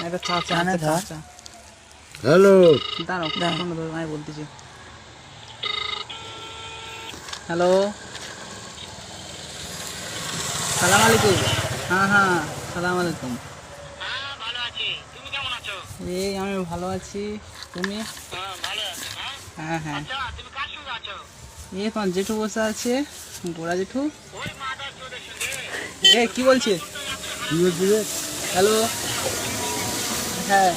একটা চাচা না চাচা। হ্যালো দাঁড়াও ফোন ধরো, আমি বলতেছি। হ্যালো, সালাম আলাইকুম। হ্যাঁ হ্যাঁ, সালাম আলাইকুম। এই আমি ভালো আছি, তুমি? হ্যাঁ হ্যাঁ, এই তোমার জেঠু বসে আছে, গোড়া জেঠু। এ কি বলছে? কি বলছি রে? হ্যালো, হ্যাঁ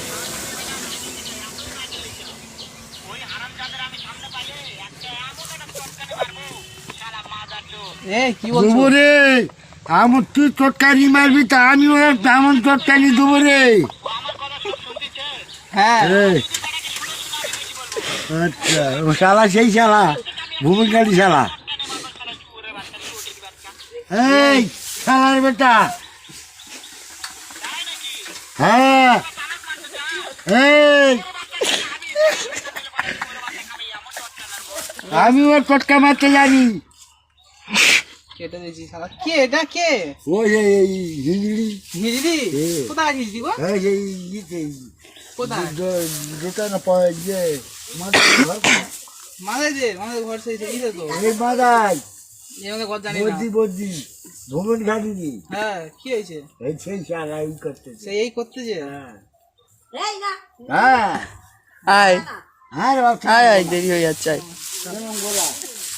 এ কি বলছো? দেবো রে, আমার তুই চটকানি মারবি তা আমি ওরা তেমন চটকানি দেবো রে। হ্যাঁ এই, আচ্ছা ও শালা সেই শালা ভূমিকারী শালা। এই শালার বেটা, হ্যাঁ এই আমি ওর চটকা মারতে জানি। কেটে দিয়েছি শালা। কে এটা কে? ওই এই হিজড়ি, হিজড়ি? এ। কোথায় হিজড়ি গো? এই যে ইয়েতে কোথায়? দোকানে পাওয়া ইয়ে মাদার ঘর না? মাথায় যে আমাদের ঘর সেই ইয়ে তো, এই মাদার এই আমাদের ঘর জানি না। বদ্দি বদ্দি ভ্রমণ ঘাটিনি। হ্যাঁ কি হয়েছে? এই সেই শালা এই করতেছে। সেই এই করতেছে। হ্যাঁ হ্যাঁ আয় হ্যাঁ রে বাবা, আয় আয়, দেরি হয়ে যাচ্ছে। আয়। কেমন গোলা?